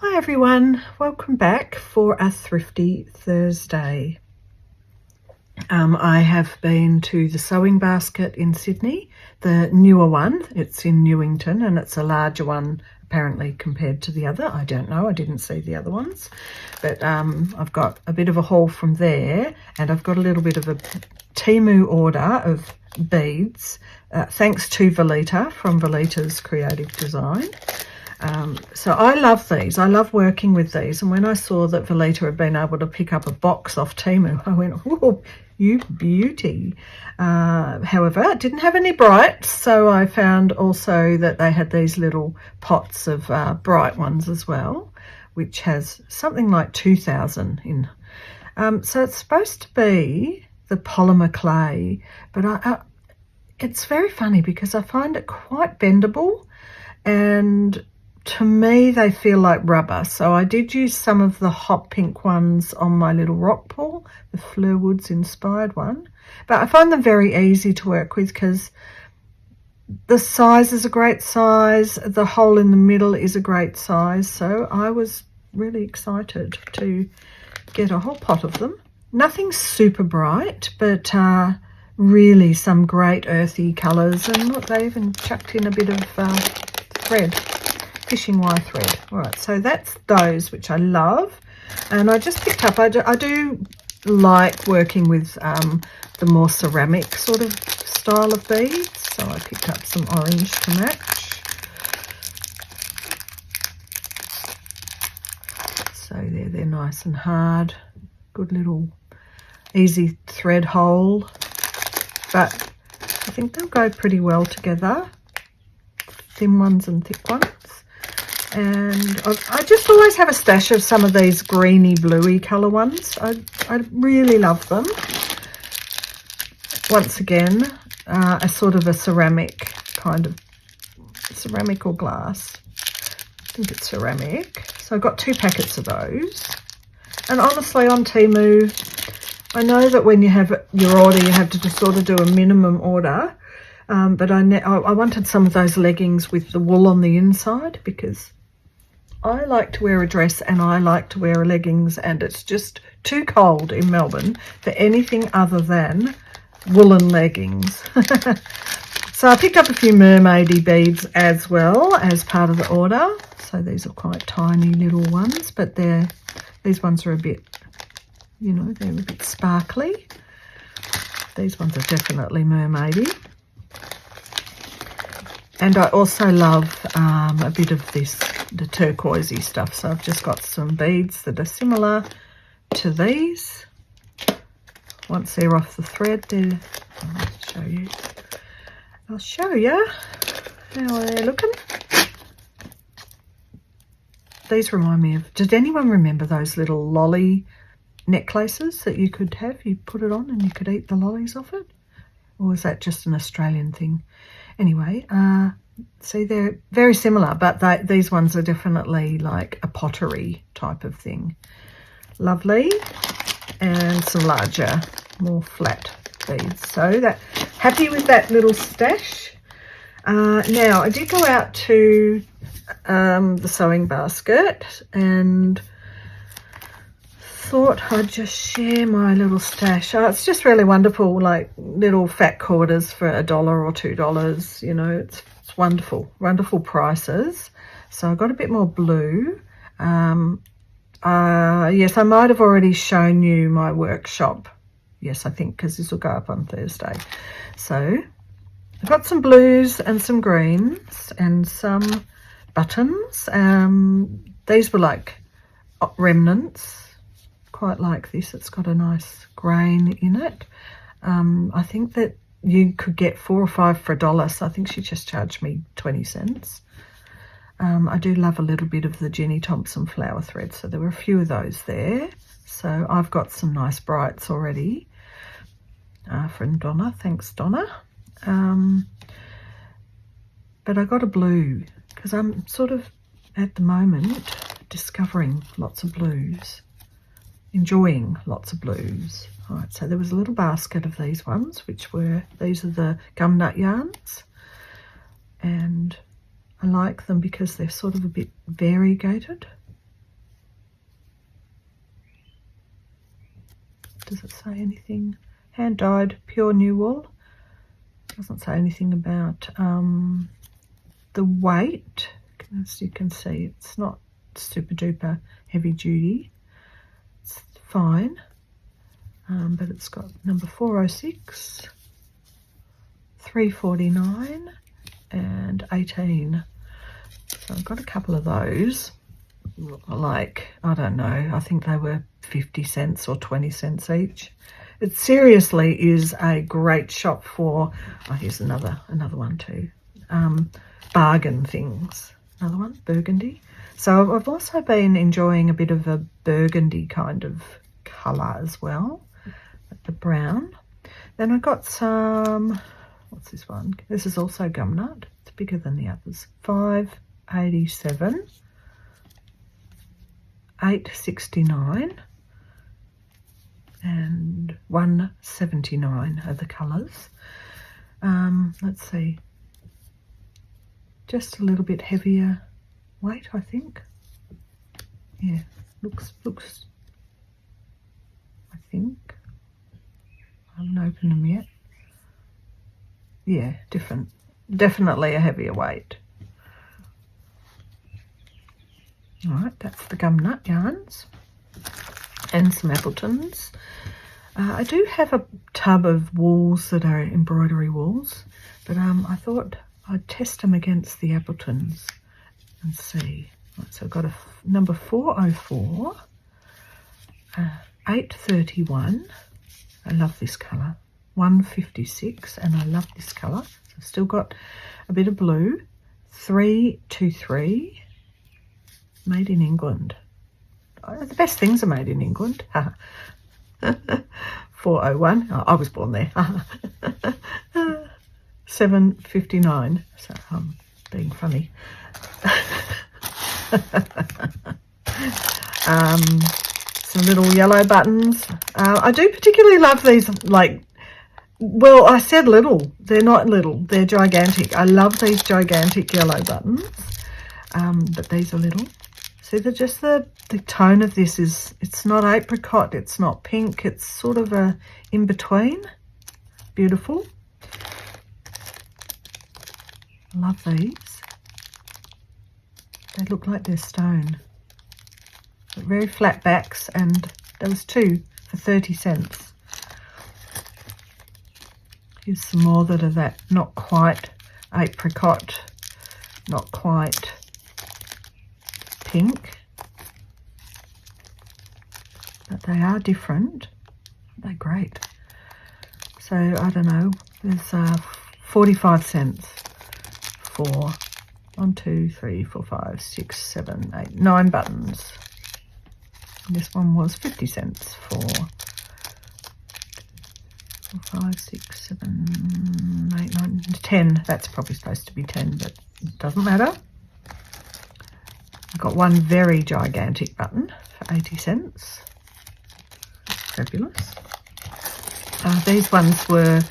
Hi everyone, welcome back for a Thrifty Thursday. I have been to the Sewing Basket in Sydney, the newer one. It's in Newington and it's a larger one apparently compared to the other. I don't know, I didn't see the other ones. But I've got a bit of a haul from there, and I've got a little bit of a Temu order of beads, thanks to Velita from Velita's Creative Design. So I love these. I love working with these. And when I saw that Velita had been able to pick up a box off Temu, I went, oh, you beauty. However, it didn't have any brights. So I found also that they had these little pots of bright ones as well, which has something like 2,000 in. So it's supposed to be the polymer clay, but it's very funny because I find it quite bendable, and to me they feel like rubber. So I did use some of the hot pink ones on my little rock pool, the Fleur Woods inspired one, but I find them very easy to work with because the size is a great size, the hole in the middle is a great size. So I was really excited to get a whole pot of them. Nothing super bright, but really some great earthy colours. And look, they even chucked in a bit of thread, fishing wire thread. All right, so that's those, which I love. And I just picked up, I do like working with the more ceramic sort of style of beads. So I picked up some orange to match. So they're nice and hard. Good little easy thread hole. But I think they'll go pretty well together. Thin ones and thick ones. And I just always have a stash of some of these greeny bluey colour ones. I really love them. Once again, a sort of a ceramic, kind of ceramic or glass. I think it's ceramic. So I've got 2 packets of those. And honestly, on Temu, I know that when you have your order, you have to just sort of do a minimum order. But I wanted some of those leggings with the wool on the inside because I like to wear a dress and I like to wear leggings, and it's just too cold in Melbourne for anything other than woolen leggings. So I picked up a few mermaidy beads as well as part of the order. So these are quite tiny little ones, but these ones are a bit, you know, they're a bit sparkly. These ones are definitely mermaidy. And I also love a bit of the turquoisey stuff. So I've just got some beads that are similar to these. Once they're off the thread, I'll show you how they're looking. These remind me of, did anyone remember those little lolly necklaces that you could have? You put it on and you could eat the lollies off it? Or was that just an Australian thing? Anyway, see, they're very similar, but these ones are definitely like a pottery type of thing. Lovely. And some larger, more flat beads. So happy with that little stash. Now, I did go out to the Sewing Basket and thought I'd just share my little stash. It's just really wonderful, like little fat quarters for $1 or $2. You know, it's wonderful, wonderful prices. So I got a bit more blue. Yes, I might have already shown you my workshop. Yes, I think, because this will go up on Thursday. So I've got some blues and some greens and some buttons. These were like remnants. Quite like this. It's got a nice grain in it. I think that you could get 4 or 5 for $1, so I think she just charged me 20 cents. I do love a little bit of the Jenny Thompson flower thread, so there were a few of those there. So I've got some nice brights already from Donna. Thanks, Donna. But I got a blue because I'm sort of at the moment discovering lots of blues. Enjoying lots of blues. All right, so there was a little basket of these ones, these are the gum nut yarns, and I like them because they're sort of a bit variegated. Does it say anything? Hand dyed, pure new wool. Doesn't say anything about the weight. As you can see, it's not super duper heavy duty. It's fine, but it's got number 406, 349 and 18. So I've got a couple of those, like, I don't know, I think they were 50 cents or 20 cents each. It seriously is a great shop for, oh, here's another one too, bargain things. Another one, burgundy. So I've also been enjoying a bit of a burgundy kind of colour as well, the brown. Then I got some, what's this one? This is also gum nut. It's bigger than the others. 587, 869 and 179 are the colours. Let's see. Just a little bit heavier weight, I think. Yeah, looks, I think. I haven't opened them yet. Yeah, definitely a heavier weight. All right, that's the gum nut yarns and some Appletons. I do have a tub of wools that are embroidery wools, but I thought I'd test them against the Appletons and see. Right, so I've got a number 404, 831. I love this colour. 156, and I love this colour. So I've still got a bit of blue. 323, made in England. Oh, the best things are made in England. 401. Oh, I was born there. 759. So I'm being funny. Some little yellow buttons. I do particularly love these, like, well, I said little. They're not little. They're gigantic. I love these gigantic yellow buttons, but these are little. See, just the tone of this is, it's not apricot, it's not pink, it's sort of a in-between. Beautiful. Love these. They look like they're stone. But very flat backs, and there was 2 for 30 cents. Here's some more that are that not quite apricot, not quite pink, but they are different. They're great. So I don't know, there's 45 cents for 1, 2, 3, 4, 5, 6, 7, 8, 9 buttons. And this one was 50 cents for 4, 5, 6, 7, 8, 9, 10. That's probably supposed to be 10, but it doesn't matter. I got one very gigantic button for 80 cents. Fabulous. These ones were,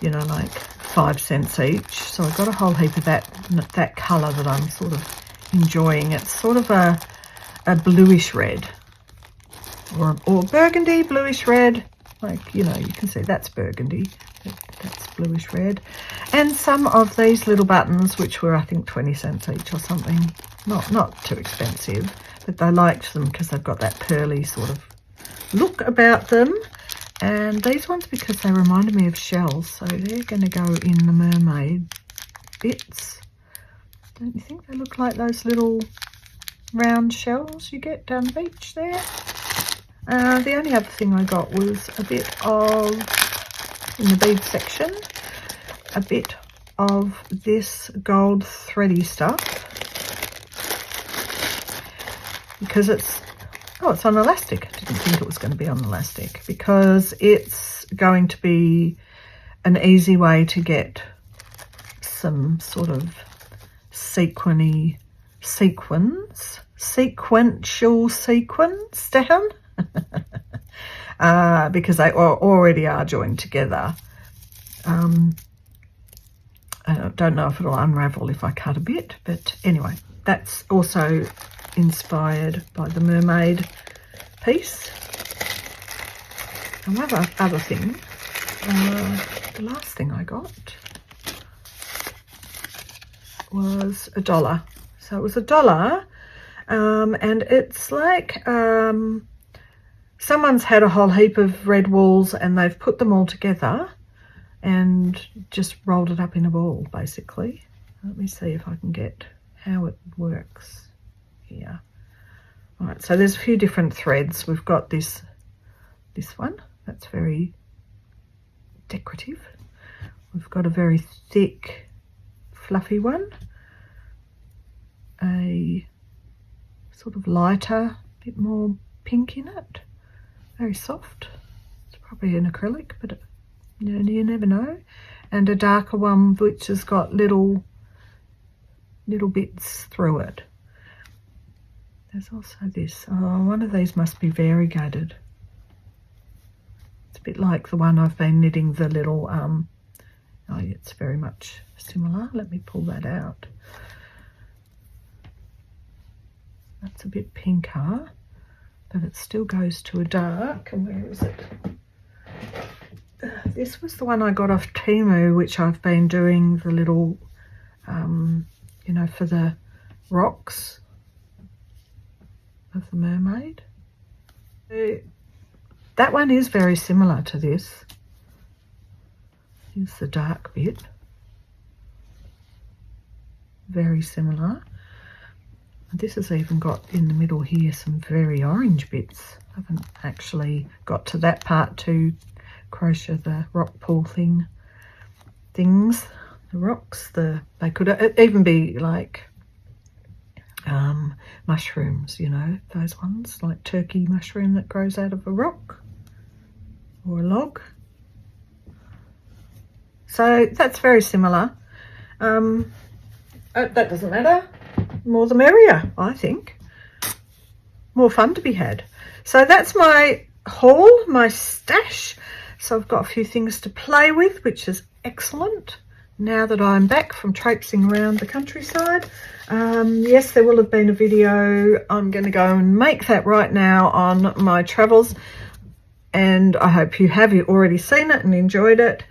you know, like 5 cents each. So I got a whole heap of that colour that I'm sort of enjoying. It's sort of a bluish red, or burgundy, bluish red. Like, you know, you can see that's burgundy. That's bluish red. And some of these little buttons, which were, I think, 20 cents each or something. Not too expensive, but they liked them because they've got that pearly sort of look about them. And these ones, because they reminded me of shells, so they're going to go in the mermaid bits. Don't you think they look like those little round shells you get down the beach there? The only other thing I got was a bit of, in the bead section, a bit of this gold thready stuff, because it's on elastic. I didn't think it was going to be on elastic, because it's going to be an easy way to get some sort of sequential sequins down. Because they already are joined together. I don't know if it'll unravel if I cut a bit, but anyway, that's also inspired by the mermaid piece. And one other thing, the last thing I got was $1. So it was $1, and it's like someone's had a whole heap of red walls and they've put them all together and just rolled it up in a ball, basically. Let me see if I can get how it works here. All right, so there's a few different threads. We've got this one, that's very decorative. We've got a very thick, fluffy one, a sort of lighter, bit more pink in it, very soft. It's probably an acrylic, but you never know. And a darker one which has got little bits through it. There's also this. Oh, one of these must be variegated. It's a bit like the one I've been knitting, the little oh yeah, it's very much similar. Let me pull that out. That's a bit pinker, but it still goes to a dark. And where is it? This was the one I got off Temu, which I've been doing the little, you know, for the rocks of the mermaid. That one is very similar to this. Here's the dark bit. Very similar. And this has even got in the middle here some very orange bits. I haven't actually got to that part to crochet the rock pool things. The rocks, they could even be like mushrooms, you know, those ones, like turkey mushroom that grows out of a rock or a log. So that's very similar. That doesn't matter. More the merrier, I think. More fun to be had. So that's my haul, my stash. So I've got a few things to play with, which is excellent. Now that I'm back from traipsing around the countryside. Yes, there will have been a video. I'm going to go and make that right now on my travels. And I hope you have already seen it and enjoyed it.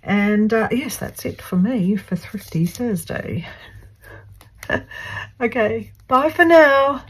And yes, that's it for me for Thrifty Thursday. Okay, bye for now.